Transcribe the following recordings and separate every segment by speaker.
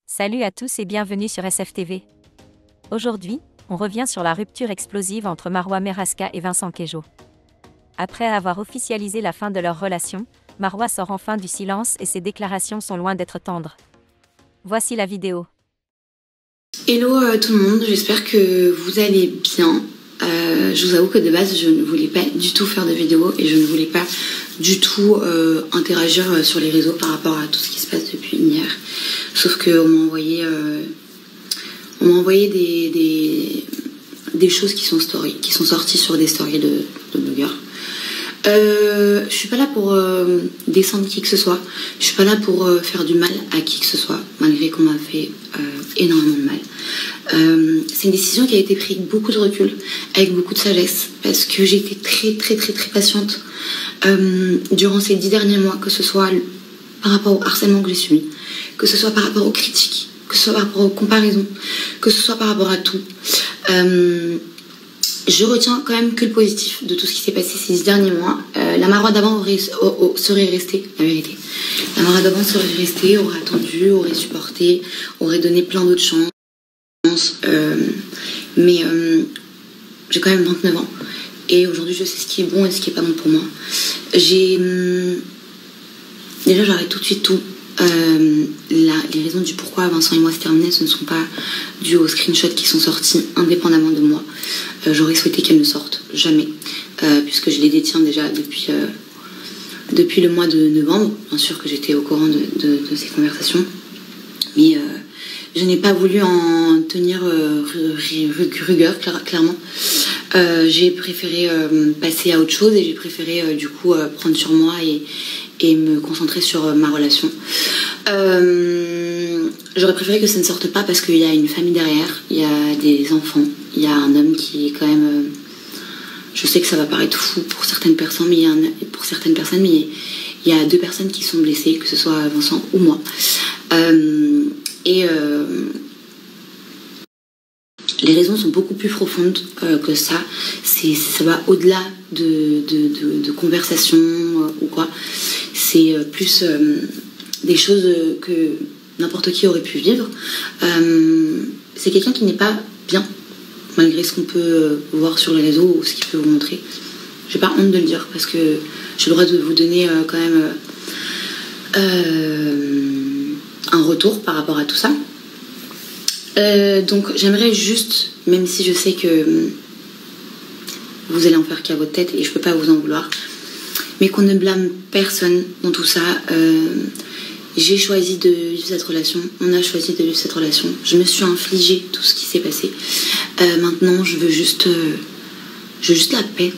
Speaker 1: Salut à tous et bienvenue sur SFTV. Aujourd'hui, on revient sur la rupture explosive entre Marwa Meraska et Vincent Queijo. Après avoir officialisé la fin de leur relation, Marwa sort enfin du silence et ses déclarations sont loin d'être tendres. Voici la vidéo.
Speaker 2: Hello tout le monde, j'espère que vous allez bien. Je vous avoue que de base je ne voulais pas du tout faire de vidéo et je ne voulais pas du tout interagir sur les réseaux par rapport à tout ce qui se passe depuis hier. Sauf qu'on m'a envoyé, des choses qui sont sorties sur des stories de blogueurs. Je suis pas là pour descendre qui que ce soit. Je suis pas là pour faire du mal à qui que ce soit, malgré qu'on m'a fait énormément de mal. C'est une décision qui a été prise avec beaucoup de recul, avec beaucoup de sagesse, parce que j'ai été très patiente durant ces 10 derniers mois, que ce soit par rapport au harcèlement que j'ai subi, que ce soit par rapport aux critiques, que ce soit par rapport aux comparaisons, que ce soit par rapport à tout. Je retiens quand même que le positif de tout ce qui s'est passé ces 10 derniers mois. La Marwa d'avant serait restée, la vérité. La Marwa d'avant serait restée, aurait attendu, aurait supporté, aurait donné plein d'autres chances. Mais j'ai quand même 29 ans. Et aujourd'hui, je sais ce qui est bon et ce qui est pas bon pour moi. Déjà, j'arrête tout de suite tout. Les raisons du pourquoi Vincent et moi se terminaient, ce ne sont pas dues aux screenshots qui sont sortis indépendamment de moi. J'aurais souhaité qu'elles ne sortent jamais, puisque je les détiens déjà depuis le mois de novembre. Bien sûr que j'étais au courant de ces conversations, mais je n'ai pas voulu en tenir rigueur, clairement. J'ai préféré passer à autre chose et j'ai préféré du coup prendre sur moi et me concentrer sur ma relation. J'aurais préféré que ça ne sorte pas parce qu'il y a une famille derrière, il y a des enfants, il y a un homme qui est quand même... je sais que ça va paraître fou pour certaines personnes, mais il y a 2 personnes qui sont blessées, que ce soit Vincent ou moi. Les raisons sont beaucoup plus profondes que ça. Ça va au-delà de conversations ou quoi. C'est plus des choses que n'importe qui aurait pu vivre. C'est quelqu'un qui n'est pas bien, malgré ce qu'on peut voir sur les réseaux ou ce qu'il peut vous montrer. J'ai pas honte de le dire parce que j'ai le droit de vous donner quand même un retour par rapport à tout ça. Donc j'aimerais juste, même si je sais que vous allez en faire qu'à votre tête et je peux pas vous en vouloir, mais qu'on ne blâme personne dans tout ça. J'ai choisi de vivre cette relation, on a choisi de vivre cette relation, je me suis infligé tout ce qui s'est passé. Maintenant je veux juste la paix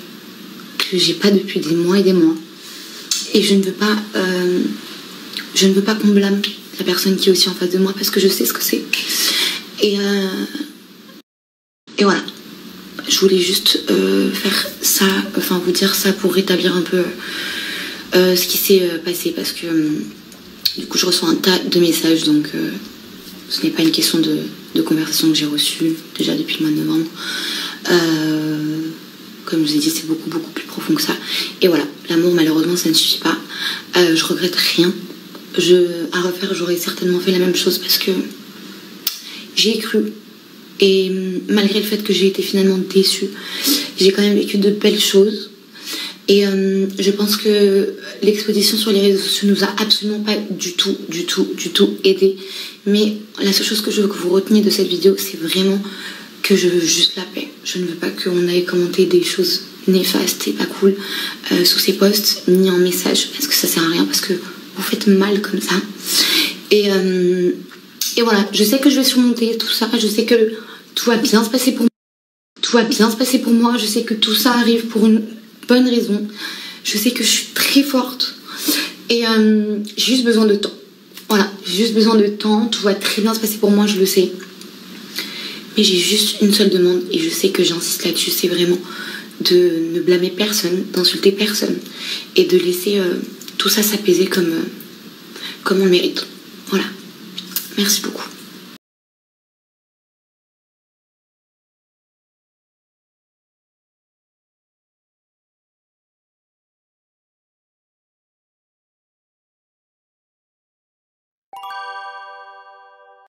Speaker 2: que j'ai pas depuis des mois et des mois, et je ne veux pas qu'on blâme la personne qui est aussi en face de moi parce que je sais ce que c'est. Et voilà, je voulais juste faire ça, enfin vous dire ça pour rétablir un peu ce qui s'est passé, parce que du coup je reçois un tas de messages, donc ce n'est pas une question de conversation que j'ai reçue déjà depuis le mois de novembre. Comme je vous ai dit, c'est beaucoup plus profond que ça. Et voilà, l'amour malheureusement ça ne suffit pas. Je regrette rien. À refaire, j'aurais certainement fait la même chose parce que j'y ai cru. Et malgré le fait que j'ai été finalement déçue, j'ai quand même vécu de belles choses. Et je pense que l'exposition sur les réseaux sociaux nous a absolument pas du tout aidé. Mais la seule chose que je veux que vous reteniez de cette vidéo, c'est vraiment que je veux juste la paix. Je ne veux pas qu'on aille commenter des choses néfastes et pas cool sous ces posts, ni en message, parce que ça sert à rien, parce que vous faites mal comme ça. Et voilà, je sais que je vais surmonter tout ça, je sais que tout va bien se passer pour moi. Tout va bien se passer pour moi, je sais que tout ça arrive pour une bonne raison. Je sais que je suis très forte. Et j'ai juste besoin de temps. Voilà, j'ai juste besoin de temps, tout va très bien se passer pour moi, je le sais. Mais j'ai juste une seule demande, et je sais que j'insiste là-dessus, c'est vraiment de ne blâmer personne, d'insulter personne, et de laisser tout ça s'apaiser comme on le mérite. Voilà. Merci beaucoup.